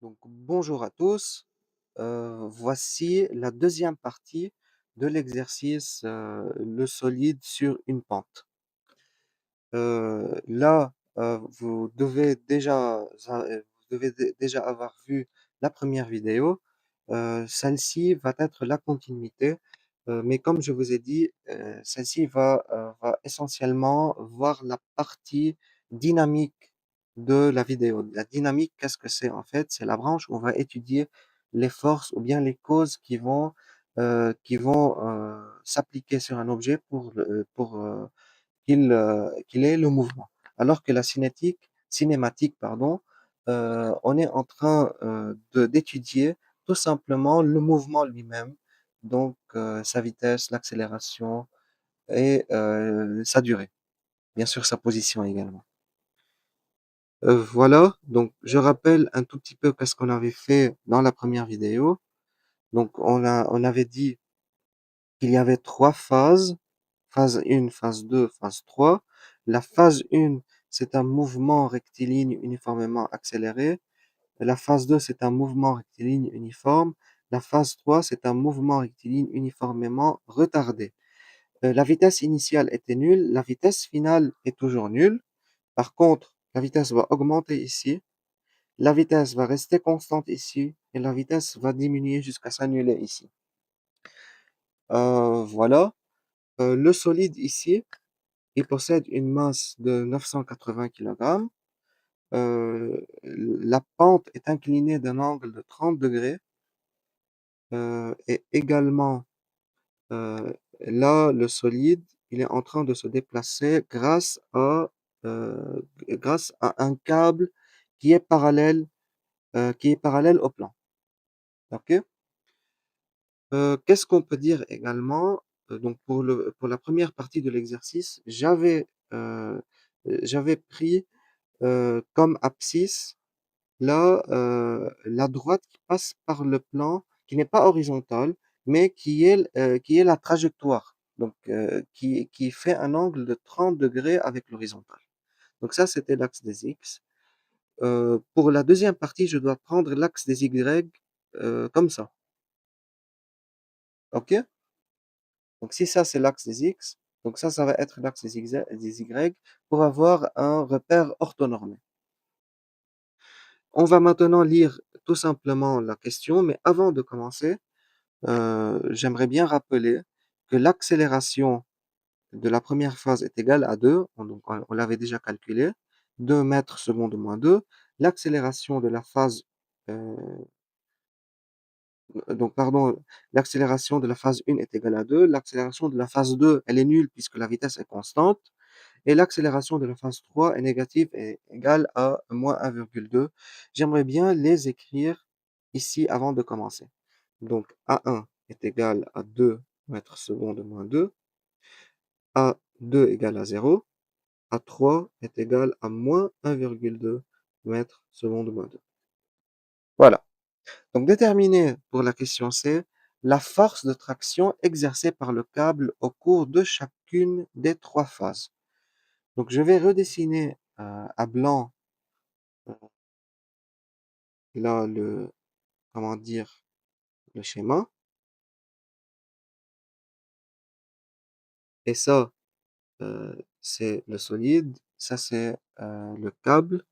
Donc, bonjour à tous. Voici la deuxième partie de l'exercice le solide sur une pente. Là, vous devez déjà avoir vu la première vidéo. Celle-ci va être la continuité, mais comme je vous ai dit, celle-ci va essentiellement voir la partie dynamique de la vidéo. La dynamique, qu'est-ce que c'est en fait? C'est la branche où on va étudier les forces ou bien les causes qui vont s'appliquer sur un objet pour qu'il ait le mouvement. Alors que la cinématique, pardon, on est en train d'étudier tout simplement le mouvement lui-même, donc sa vitesse, l'accélération et sa durée, bien sûr sa position également. Voilà, donc je rappelle un tout petit peu qu'est-ce qu'on avait fait dans la première vidéo. Donc on avait dit qu'il y avait trois phases, phase 1, phase 2, phase 3. La phase 1, c'est un mouvement rectiligne uniformément accéléré. La phase 2, c'est un mouvement rectiligne uniforme. La phase 3, c'est un mouvement rectiligne uniformément retardé. La vitesse initiale était nulle, la vitesse finale est toujours nulle. Par contre, la vitesse va augmenter ici, la vitesse va rester constante ici, et la vitesse va diminuer jusqu'à s'annuler ici. Voilà. Le solide ici, il possède une masse de 980 kg. La pente est inclinée d'un angle de 30 degrés. Et également, euh, là, le solide, il est en train de se déplacer grâce à un câble qui est parallèle au plan. OK? Qu'est-ce qu'on peut dire également? Donc pour la première partie de l'exercice, j'avais pris comme abscisse la droite qui passe par le plan, qui n'est pas horizontale, mais qui est la trajectoire, donc qui fait un angle de 30 degrés avec l'horizontale. Donc ça, c'était l'axe des X. Pour la deuxième partie, je dois prendre l'axe des Y comme ça. OK? Donc si ça, c'est l'axe des X, donc ça va être l'axe des Y pour avoir un repère orthonormé. On va maintenant lire tout simplement la question, mais avant de commencer, j'aimerais bien rappeler que l'accélération de la première phase est égale à 2, donc on l'avait déjà calculé, 2 mètres secondes moins 2. L'accélération de la phase, euh, donc pardon, l'accélération de la phase 1 est égale à 2. L'accélération de la phase 2, elle est nulle puisque la vitesse est constante. Et l'accélération de la phase 3 est négative et égale à moins 1,2. J'aimerais bien les écrire ici avant de commencer. Donc A1 est égal à 2 mètres secondes moins 2, A2 égale à 0, A3 est égal à moins 1,2 mètres secondes moins 2. Voilà. Donc déterminer pour la question C la force de traction exercée par le câble au cours de chacune des trois phases. Donc je vais redessiner à blanc euh, là comment dire, le schéma. Et ça, c'est le solide. Ça, c'est le câble.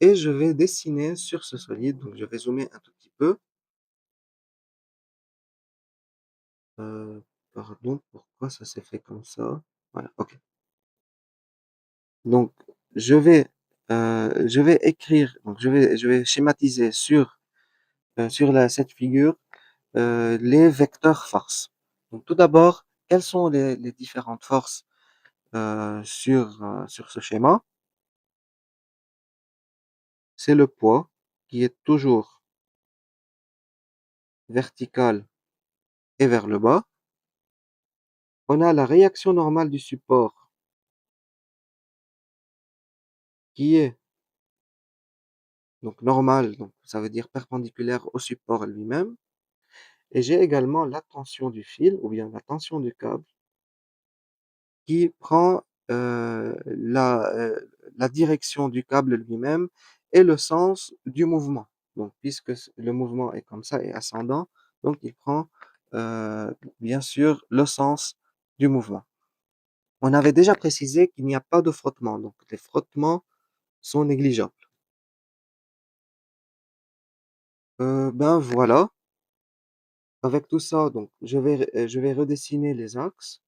Et je vais dessiner sur ce solide. Donc je vais zoomer un tout petit peu. Euh, Pardon, pourquoi ça s'est fait comme ça? Voilà, ok. Donc je vais écrire, donc je vais schématiser sur cette figure les vecteurs forces. Donc tout d'abord, quelles sont les différentes forces sur ce schéma? C'est le poids qui est toujours vertical et vers le bas. On a la réaction normale du support qui est donc normale, donc ça veut dire perpendiculaire au support lui-même. Et j'ai également la tension du fil ou bien la tension du câble qui prend la direction du câble lui-même et le sens du mouvement. Donc puisque le mouvement est comme ça et ascendant, donc il prend, bien sûr le sens du mouvement. On avait déjà précisé qu'il n'y a pas de frottement, donc les frottements sont négligeables. Ben voilà, avec tout ça, donc je vais redessiner les axes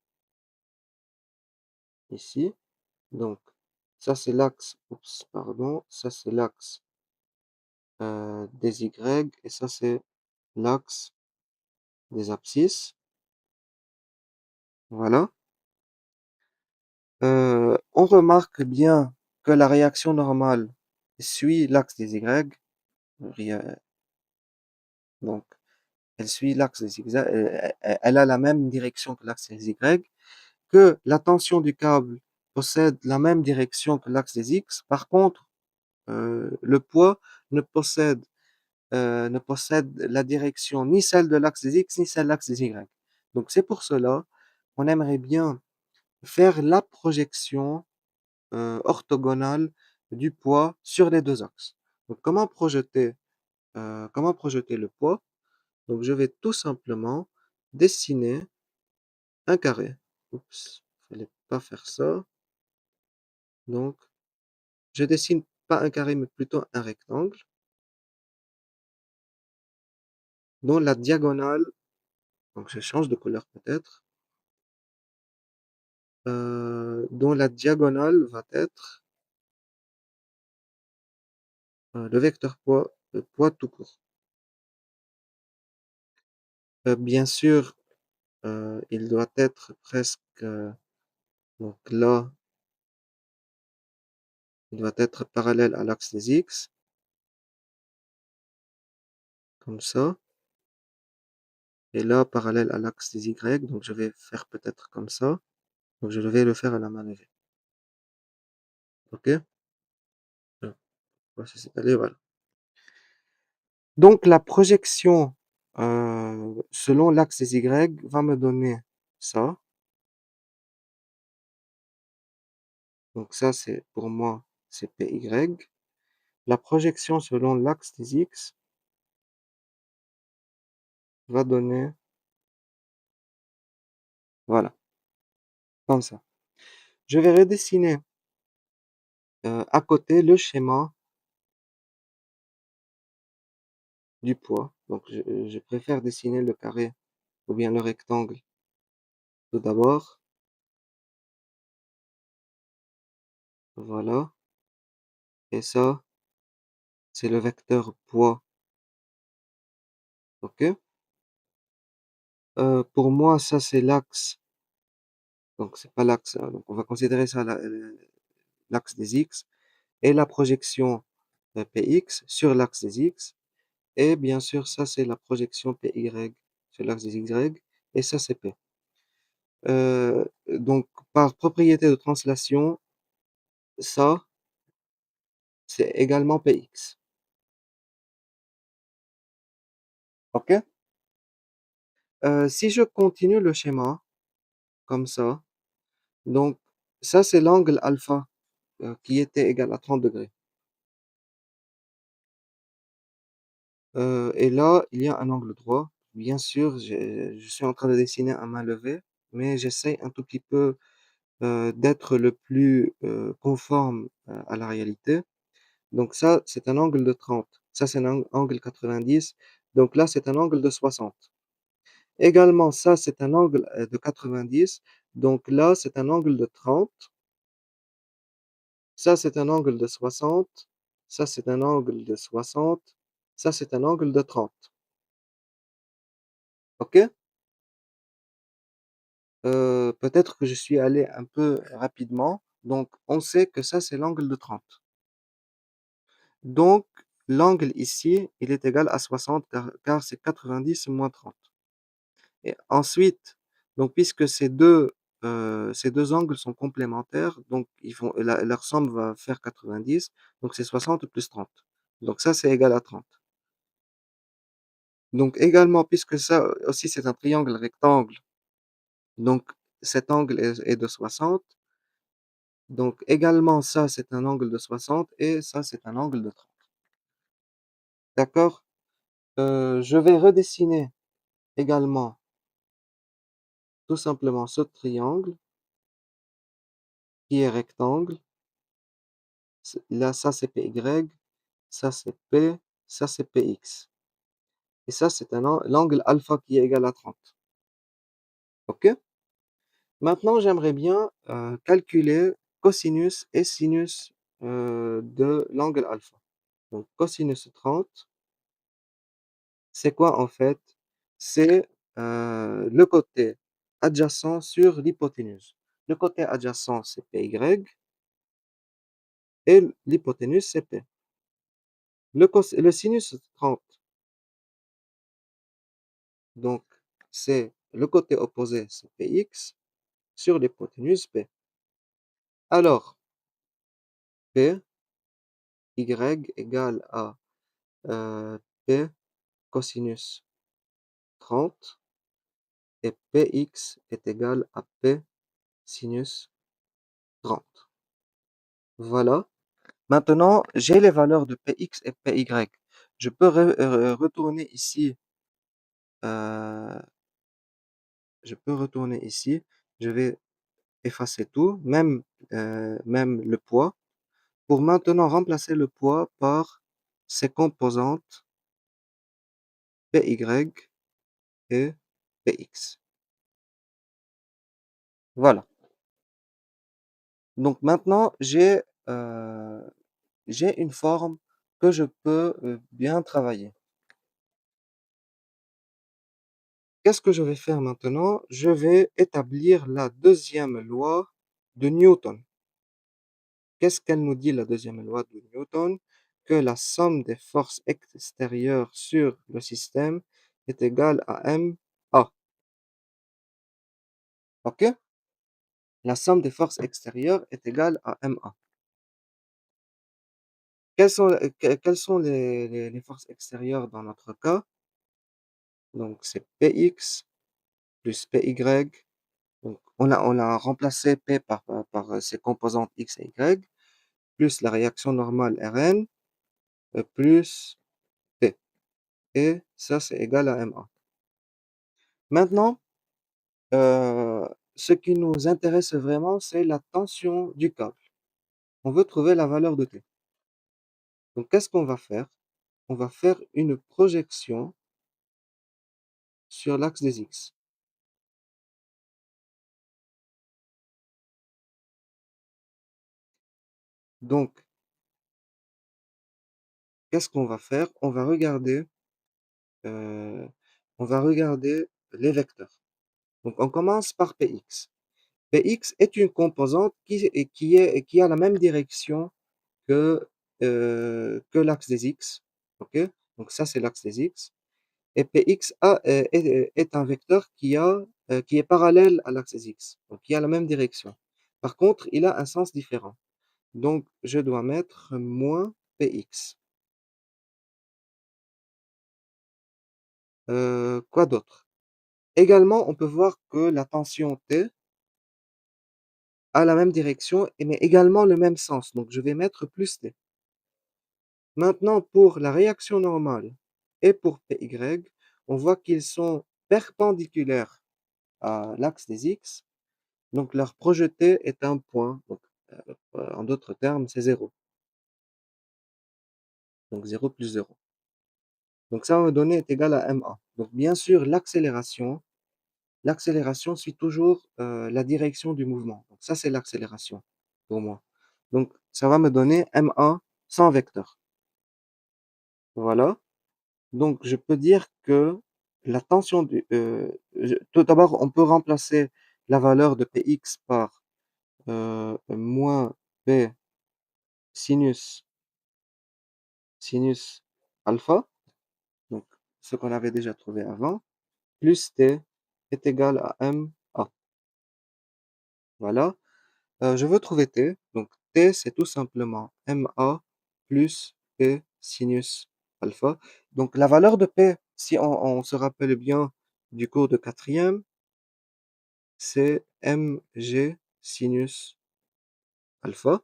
ici. Donc ça c'est l'axe, oups, pardon, ça c'est l'axe des Y et ça c'est l'axe des abscisses. Voilà. On remarque bien que la réaction normale suit l'axe des Y. Ria- Donc, elle suit l'axe des Y. Elle a la même direction que l'axe des Y. Que la tension du câble possède la même direction que l'axe des X. Par contre, le poids ne possède, ne possède la direction ni celle de l'axe des X ni celle de l'axe des Y. Donc, c'est pour cela qu'on aimerait bien faire la projection orthogonale du poids sur les deux axes. Donc, comment projeter le poids? Donc, je vais tout simplement dessiner un carré. Oups, il fallait pas faire ça. Donc, je dessine pas un carré, mais plutôt un rectangle dont la diagonale, donc je change de couleur peut-être, dont la diagonale va être le vecteur poids, le poids tout court. Bien sûr, il doit être presque, donc là, il doit être parallèle à l'axe des X, comme ça. Et là, parallèle à l'axe des Y, donc je vais faire peut-être comme ça. Donc je vais le faire à la main levée. OK? Voici, c'est allé, voilà. Donc la projection selon l'axe des Y va me donner ça. Donc ça, c'est pour moi, c'est PY. La projection selon l'axe des X va donner, voilà, comme ça. Je vais redessiner à côté le schéma du poids. Donc je préfère dessiner le carré ou bien le rectangle tout d'abord. Voilà. Et ça, c'est le vecteur poids. OK? Pour moi, ça, c'est l'axe. Donc, c'est pas l'axe, donc on va considérer ça l'axe des X et la projection PX sur l'axe des X. Et bien sûr, ça, c'est la projection PY sur l'axe des Y. Et ça, c'est P. Donc, par propriété de translation, ça, c'est également PX. OK? Si je continue le schéma comme ça, donc ça, c'est l'angle alpha qui était égal à 30 degrés. Et là, il y a un angle droit. Bien sûr, je suis en train de dessiner à main levée, mais j'essaie un tout petit peu d'être le plus conforme à la réalité. Donc ça, c'est un angle de 30. Ça, c'est un angle 90. Donc là, c'est un angle de 60. Également, ça, c'est un angle de 90. Donc là, c'est un angle de 30. Ça, c'est un angle de 60. Ça, c'est un angle de 60. Ça, c'est un angle de 30. OK? Peut-être que je suis allé un peu rapidement. Donc, on sait que ça, c'est l'angle de 30. Donc, l'angle ici, il est égal à 60 car c'est 90 moins 30. Et ensuite, donc, puisque ces deux angles sont complémentaires, donc leur somme va faire 90. Donc, c'est 60 plus 30. Donc, ça, c'est égal à 30. Donc, également, puisque ça aussi, c'est un triangle rectangle, donc cet angle est de 60. Donc également ça, c'est un angle de 60 et ça, c'est un angle de 30. d'accord? Je vais redessiner également tout simplement ce triangle qui est rectangle. Là, ça c'est PY, ça c'est P, ça c'est PX. Et ça, c'est l'angle alpha qui est égal à 30. OK? Maintenant, j'aimerais bien calculer cosinus et sinus de l'angle alpha. Donc, cosinus 30, c'est quoi en fait? C'est le côté adjacent sur l'hypoténuse. Le côté adjacent, c'est PY et l'hypoténuse, c'est P. Le sinus 30, donc, c'est le côté opposé, c'est PX, sur l'hypoténuse P. Alors, P, Y égale à P cosinus 30 et Px est égal à P sinus 30. Voilà. Maintenant, j'ai les valeurs de Px et Py. Je peux retourner ici. euh, je peux retourner ici. Je vais effacer tout, même le poids, pour maintenant remplacer le poids par ses composantes Py et Px. Voilà. Donc maintenant, j'ai une forme que je peux bien travailler. Qu'est-ce que je vais faire maintenant? Je vais établir la deuxième loi de Newton. Qu'est-ce qu'elle nous dit, la deuxième loi de Newton? Que la somme des forces extérieures sur le système est égale à ma. OK? La somme des forces extérieures est égale à ma. Quelles sont les forces extérieures dans notre cas? Donc, c'est Px plus Py. Donc, on a remplacé P par ses composantes X et Y, plus la réaction normale Rn, plus P. Et ça, c'est égal à Ma. Maintenant, ce qui nous intéresse vraiment, c'est la tension du câble. On veut trouver la valeur de T. Donc, qu'est-ce qu'on va faire? On va faire une projection sur l'axe des X. Donc, qu'est-ce qu'on va faire? Euh, on va regarder les vecteurs. Donc, on commence par Px. Px est une composante qui a la même direction que l'axe des X. OK? Donc, ça, c'est l'axe des X. Et Px est un vecteur qui est parallèle à l'axe des X. Donc, qui a la même direction. Par contre, il a un sens différent. Donc, je dois mettre moins Px. Quoi d'autre? Également, on peut voir que la tension T a la même direction, mais également le même sens. Donc, je vais mettre plus T. Maintenant, pour la réaction normale et pour Py, on voit qu'ils sont perpendiculaires à l'axe des X. Donc, leur projeté est un point. Donc, en d'autres termes, c'est 0. Donc, 0 plus 0. Donc, ça va me donner est égal à ma. Donc, bien sûr, l'accélération suit toujours la direction du mouvement. Donc, ça, c'est l'accélération pour moi. Donc, ça va me donner ma sans vecteur. Voilà. Donc, je peux dire que la tension tout d'abord, on peut remplacer la valeur de Px par moins P sinus alpha, donc ce qu'on avait déjà trouvé avant, plus T est égal à ma. Voilà. Je veux trouver T. Donc, T, c'est tout simplement ma plus P sinus alpha. Donc, la valeur de P, si on se rappelle bien du cours de quatrième, c'est mg sinus alpha.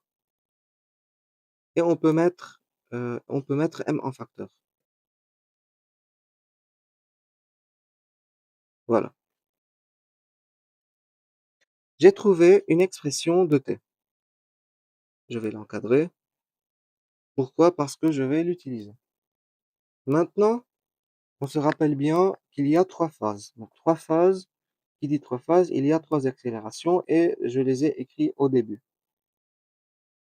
Et on peut mettre m en facteur. Voilà. J'ai trouvé une expression de t. Je vais l'encadrer. Pourquoi? Parce que je vais l'utiliser. Maintenant, on se rappelle bien qu'il y a 3 phases. Donc 3 phases, qui dit 3 phases, il y a 3 accélérations et je les ai écrits au début.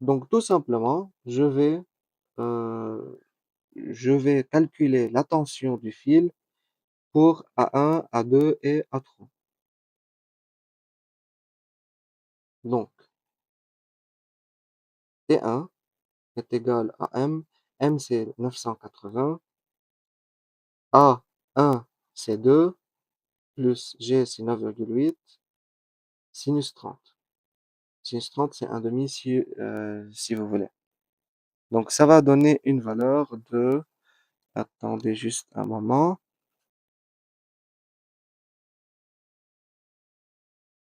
Donc tout simplement, je vais calculer la tension du fil pour A1, A2 et A3. Donc T1 est égal à M. M, c'est 980. A1, c'est 2, plus G, c'est 9,8, sinus 30. Sinus 30, c'est un demi si vous voulez. Donc, ça va donner une valeur de, attendez juste un moment,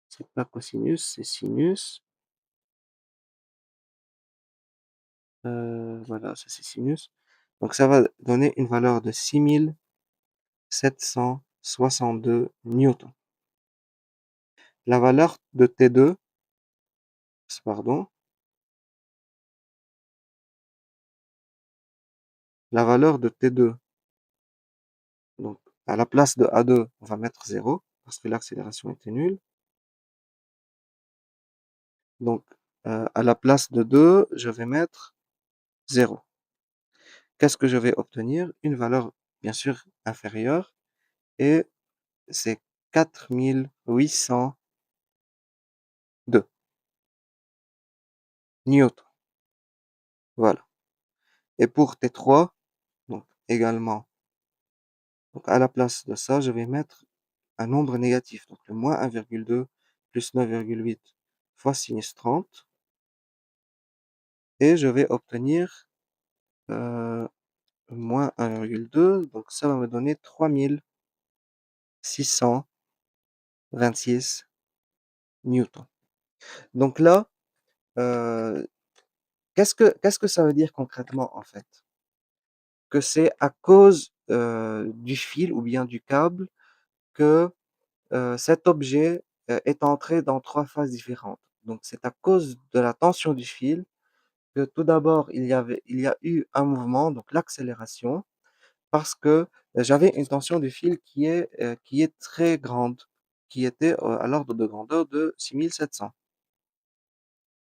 c'est pas cosinus, c'est sinus. Voilà, ça c'est sinus. Donc, ça va donner une valeur de 6762 newtons. La valeur de T2, pardon, la valeur de T2, donc à la place de A2, on va mettre 0 parce que l'accélération était nulle. Donc, à la place de 2, je vais mettre 0. Qu'est-ce que je vais obtenir? Une valeur, bien sûr, inférieure, et c'est 4802 newtons. Voilà. Et pour T3, donc également, donc à la place de ça, je vais mettre un nombre négatif, donc le moins 1,2 plus 9,8 fois sinus 30, et je vais obtenir moins 1,2, donc ça va me donner 3626 newtons. Donc là, qu'est-ce que ça veut dire concrètement en fait? Que c'est à cause du fil ou bien du câble que cet objet est entré dans 3 phases différentes. Donc c'est à cause de la tension du fil que tout d'abord il y a eu un mouvement, donc l'accélération, parce que j'avais une tension du fil qui est très grande, qui était à l'ordre de grandeur de 6700.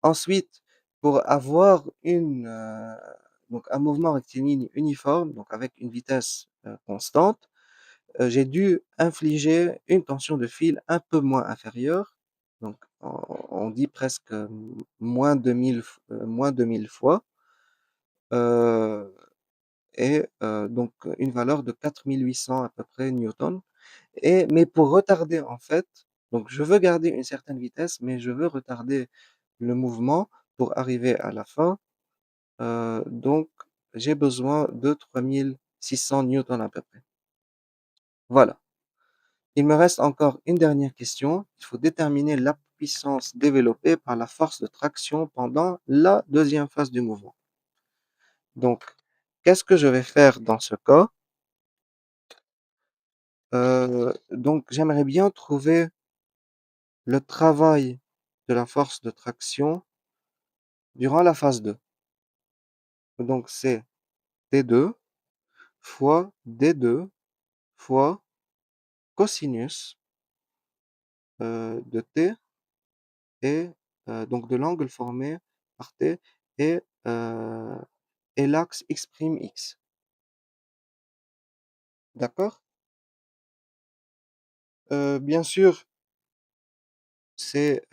Ensuite, pour avoir donc un mouvement rectiligne uniforme, donc avec une vitesse constante, j'ai dû infliger une tension de fil un peu moins inférieure, donc on dit presque moins 2000, moins 2000 fois, euh, et donc une valeur de 4800 à peu près newtons. Mais pour retarder en fait, donc je veux garder une certaine vitesse, mais je veux retarder le mouvement pour arriver à la fin. Donc j'ai besoin de 3600 newtons à peu près. Voilà. Il me reste encore une dernière question. Il faut déterminer la puissance développée par la force de traction pendant la deuxième phase du mouvement. Donc, qu'est-ce que je vais faire dans ce cas? Donc, j'aimerais bien trouver le travail de la force de traction durant la phase 2. Donc, c'est T2 fois D2 fois cosinus de T et donc de l'angle formé par T et, euh, et l'axe x', x. D'accord? Bien sûr, c'est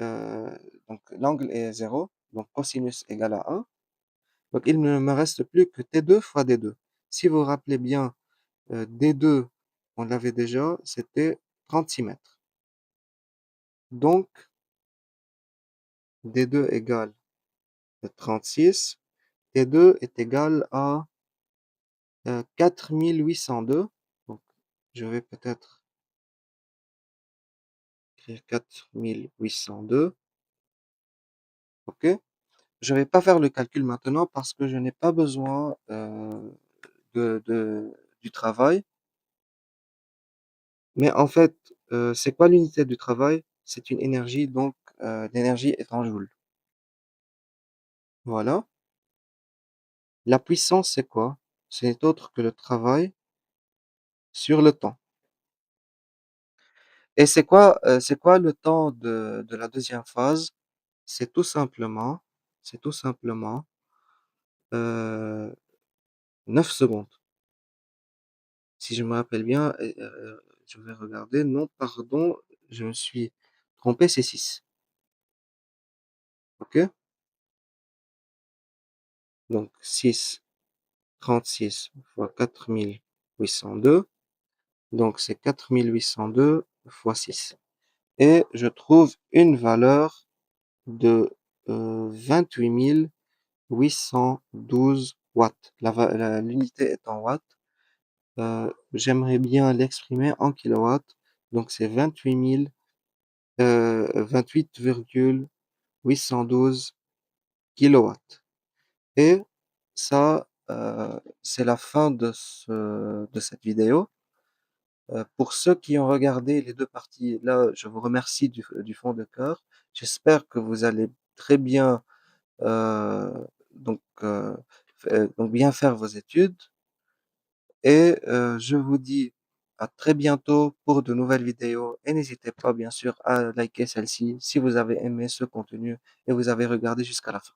donc l'angle est 0, donc cosinus égale à 1. Donc il ne me reste plus que T2 fois D2. Si vous vous rappelez bien, D2, on l'avait déjà, c'était 36 mètres. Donc D2 égale 36. T2 est égal à 4802. Donc je vais peut-être écrire 4802. OK? Je vais pas faire le calcul maintenant parce que je n'ai pas besoin du travail. Mais en fait, C'est quoi l'unité du travail? C'est une énergie, donc l'énergie est en joule. Voilà. La puissance, c'est quoi? Ce n'est autre que le travail sur le temps. Et c'est quoi le temps de la deuxième phase? C'est tout simplement c'est tout simplement, heu, 9 secondes. Si je me rappelle bien et je vais regarder. Non, pardon, je me suis trompé, c'est 6. OK? Donc 6, 36 fois 4802, donc c'est 4802 fois 6 et je trouve une valeur de, 28 812 watts. L'unité est en watts. J'aimerais bien l'exprimer en kilowatts, donc c'est 28,812 kilowatts et ça, c'est la fin de cette vidéo. Pour ceux qui ont regardé les 2 parties, là, je vous remercie du fond de cœur. J'espère que vous allez très bien, heu, donc bien faire vos études et je vous dis à très bientôt pour de nouvelles vidéos et n'hésitez pas bien sûr à liker celle-ci si vous avez aimé ce contenu et vous avez regardé jusqu'à la fin.